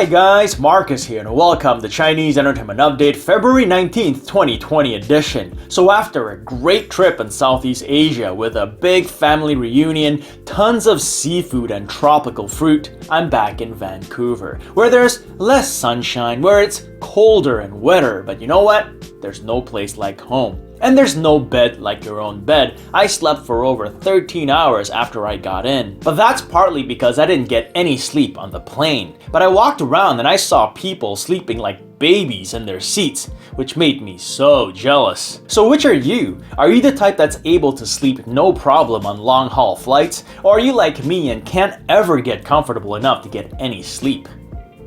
Hi guys, Marcus here and welcome to Chinese Entertainment Update February 19th, 2020 edition. So after a great trip in Southeast Asia with a big family reunion, tons of seafood and tropical fruit, I'm back in Vancouver, where there's less sunshine, where it's colder and wetter, but you know what? There's no place like home. And there's no bed like your own bed. I slept for over 13 hours after I got in. But that's partly because I didn't get any sleep on the plane. But I walked around and I saw people sleeping like babies in their seats, which made me so jealous. So which are you? Are you the type that's able to sleep no problem on long-haul flights? Or are you like me and can't ever get comfortable enough to get any sleep?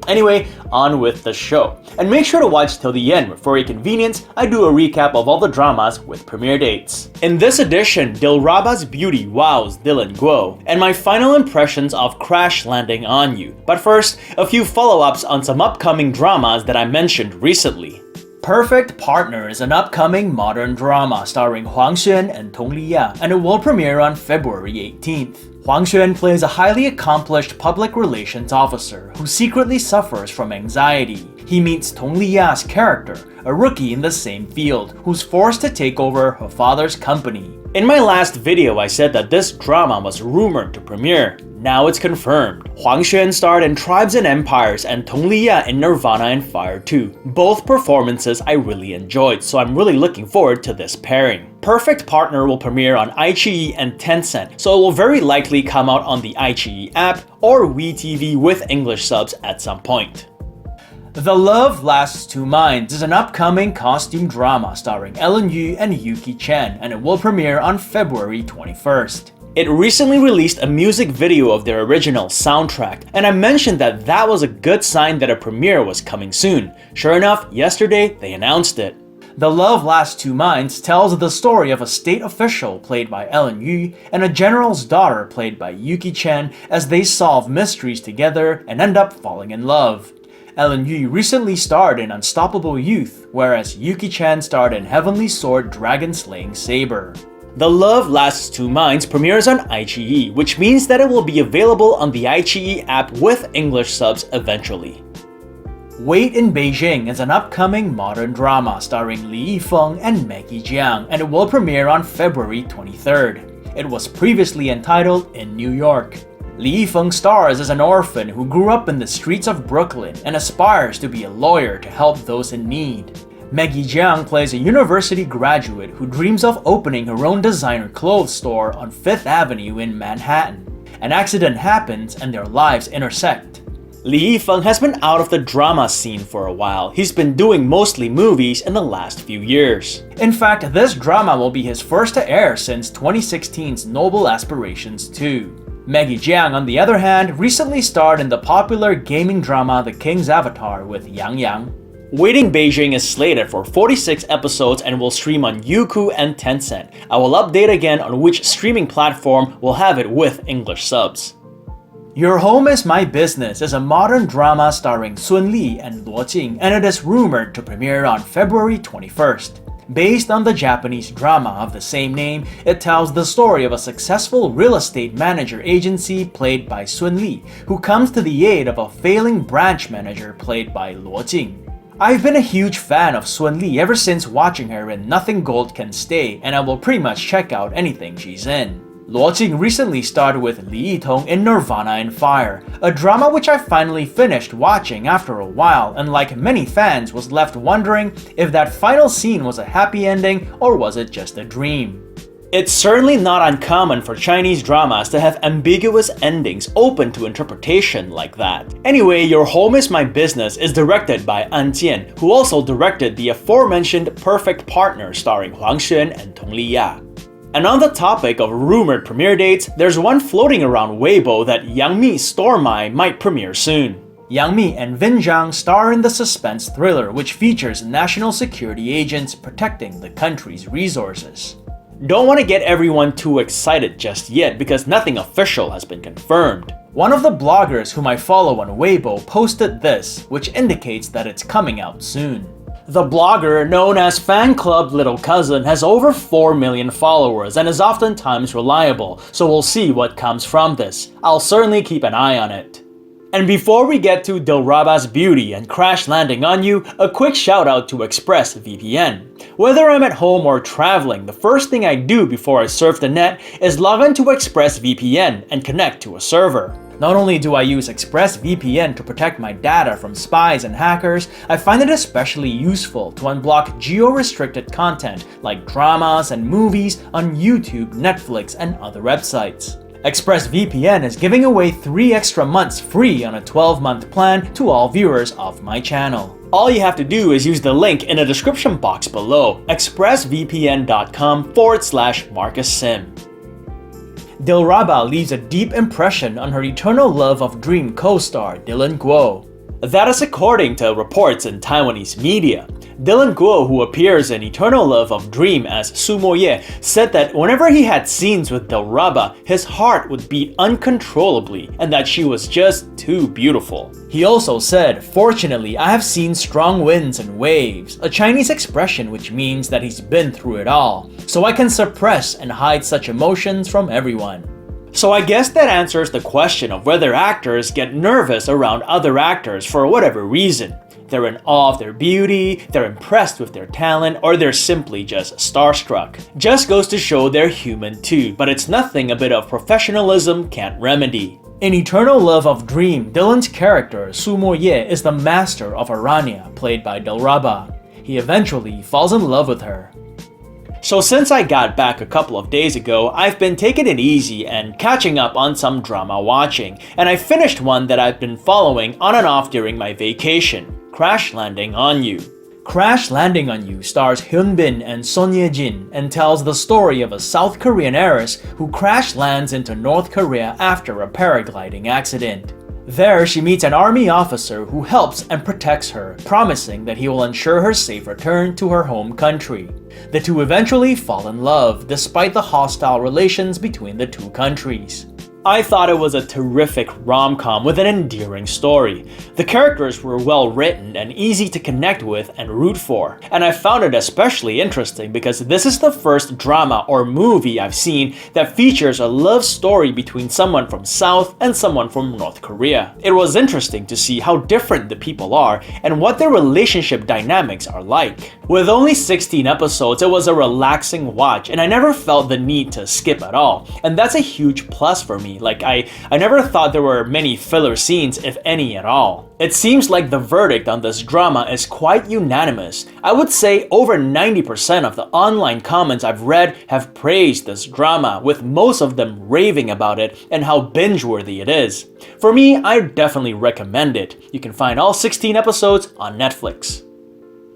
Anyway, on with the show. And make sure to watch till the end, where for your convenience, I do a recap of all the dramas with premiere dates. In this edition, Dilraba's beauty wows Dylan Guo, and my final impressions of Crash Landing on You. But first, a few follow-ups on some upcoming dramas that I mentioned recently. Perfect Partner is an upcoming modern drama starring Huang Xuan and Tong Liya, and it will premiere on February 18th. Huang Xuan plays a highly accomplished public relations officer who secretly suffers from anxiety. He meets Tong Liya's character, a rookie in the same field, who's forced to take over her father's company. In my last video, I said that this drama was rumored to premiere. Now it's confirmed. Huang Xuan starred in Tribes and Empires and Tong Liya in Nirvana and Fire 2. Both performances I really enjoyed, so I'm really looking forward to this pairing. Perfect Partner will premiere on iQIYI and Tencent, so it will very likely come out on the iQIYI app or WeTV with English subs at some point. The Love Lasts Two Minds is an upcoming costume drama starring Ellen Yu and Yuki Chen, and it will premiere on February 21st. It recently released a music video of their original soundtrack, and I mentioned that that was a good sign that a premiere was coming soon. Sure enough, yesterday they announced it. The Love Lasts Two Minds tells the story of a state official played by Ellen Yu and a general's daughter played by Yuki Chen as they solve mysteries together and end up falling in love. Ellen Yu recently starred in Unstoppable Youth, whereas Yuki Chen starred in Heavenly Sword Dragon Slaying Saber. The Love Lasts Two Minds premieres on iQIYI, which means that it will be available on the iQIYI app with English subs eventually. Wait in Beijing is an upcoming modern drama starring Li Yifeng and Maggie Jiang, and it will premiere on February 23rd. It was previously entitled In New York. Li Yifeng stars as an orphan who grew up in the streets of Brooklyn and aspires to be a lawyer to help those in need. Maggie Jiang plays a university graduate who dreams of opening her own designer clothes store on 5th Avenue in Manhattan. An accident happens and their lives intersect. Li Yifeng has been out of the drama scene for a while. He's been doing mostly movies in the last few years. In fact, this drama will be his first to air since 2016's Noble Aspirations 2. Maggie Jiang, on the other hand, recently starred in the popular gaming drama The King's Avatar with Yang Yang. Waiting Beijing is slated for 46 episodes and will stream on Youku and Tencent. I will update again on which streaming platform will have it with English subs. Your Home is My Business is a modern drama starring Sun Li and Luo Jing, and it is rumored to premiere on February 21st. Based on the Japanese drama of the same name, it tells the story of a successful real estate manager agency played by Sun Li, who comes to the aid of a failing branch manager played by Luo Jing. I've been a huge fan of Sun Li ever since watching her in Nothing Gold Can Stay, and I will pretty much check out anything she's in. Luo Jing recently starred with Li Yitong in Nirvana and Fire, a drama which I finally finished watching after a while, and like many fans was left wondering if that final scene was a happy ending or was it just a dream. It's certainly not uncommon for Chinese dramas to have ambiguous endings open to interpretation like that. Anyway, Your Home is My Business is directed by An Jian, who also directed the aforementioned Perfect Partner starring Huang Xuan and Tong Liya. And on the topic of rumored premiere dates, there's one floating around Weibo that Yang Mi's Stormy might premiere soon. Yang Mi and Vin Zhang star in the suspense thriller which features national security agents protecting the country's resources. Don't want to get everyone too excited just yet because nothing official has been confirmed. One of the bloggers whom I follow on Weibo posted this, which indicates that it's coming out soon. The blogger, known as Fan Club Little Cousin, has over 4 million followers and is oftentimes reliable, so we'll see what comes from this. I'll certainly keep an eye on it. And before we get to Dilraba's beauty and crash landing on you, a quick shout out to Express VPN. Whether I'm at home or traveling, the first thing I do before I surf the net is log into Express VPN and connect to a server. Not only do I use Express VPN to protect my data from spies and hackers, I find it especially useful to unblock geo-restricted content like dramas and movies on YouTube, Netflix, and other websites. ExpressVPN is giving away 3 extra months free on a 12-month plan to all viewers of my channel. All you have to do is use the link in the description box below, expressvpn.com/MarcusSim. Dilraba leaves a deep impression on her eternal love of Dream co-star Dylan Guo. That is according to reports in Taiwanese media. Dylan Guo, who appears in Eternal Love of Dream as Sumo Ye, said that whenever he had scenes with Dilraba, his heart would beat uncontrollably and that she was just too beautiful. He also said, "Fortunately, I have seen strong winds and waves," a Chinese expression which means that he's been through it all, so I can suppress and hide such emotions from everyone. So I guess that answers the question of whether actors get nervous around other actors for whatever reason. They're in awe of their beauty, they're impressed with their talent, or they're simply just starstruck. Just goes to show they're human too, but it's nothing a bit of professionalism can't remedy. In Eternal Love of Dream, Dylan's character, Sumo Ye, is the master of Aranya, played by Dilraba. He eventually falls in love with her. So since I got back a couple of days ago, I've been taking it easy and catching up on some drama watching, and I finished one that I've been following on and off during my vacation, Crash Landing on You. Crash Landing on You stars Hyun Bin and Son Ye Jin and tells the story of a South Korean heiress who crash lands into North Korea after a paragliding accident. There, she meets an army officer who helps and protects her, promising that he will ensure her safe return to her home country. The two eventually fall in love, despite the hostile relations between the two countries. I thought it was a terrific rom-com with an endearing story. The characters were well written and easy to connect with and root for. And I found it especially interesting because this is the first drama or movie I've seen that features a love story between someone from South and someone from North Korea. It was interesting to see how different the people are and what their relationship dynamics are like. With only 16 episodes, it was a relaxing watch and I never felt the need to skip at all. And that's a huge plus for me. Like I never thought there were many filler scenes, if any at all. It seems like the verdict on this drama is quite unanimous. I would say over 90% of the online comments I've read have praised this drama, with most of them raving about it and how binge-worthy it is. For me, I definitely recommend it. You can find all 16 episodes on Netflix.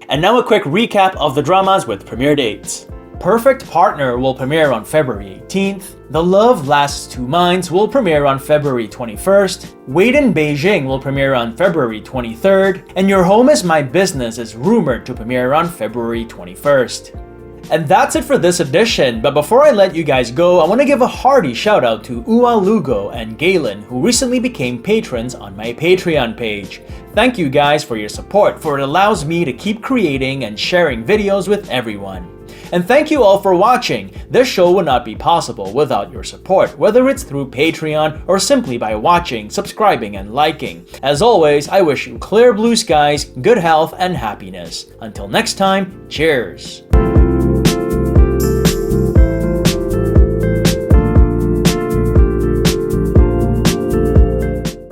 And now a quick recap of the dramas with premiere dates. Perfect Partner will premiere on February 18th, The Love Lasts Two Minds will premiere on February 21st, Wait in Beijing will premiere on February 23rd, and Your Home Is My Business is rumored to premiere on February 21st. And that's it for this edition, but before I let you guys go, I want to give a hearty shout out to Ua Lugo and Galen, who recently became patrons on my Patreon page. Thank you guys for your support, for it allows me to keep creating and sharing videos with everyone. And thank you all for watching. This show would not be possible without your support, whether it's through Patreon or simply by watching, subscribing, and liking. As always, I wish you clear blue skies, good health, and happiness. Until next time, cheers!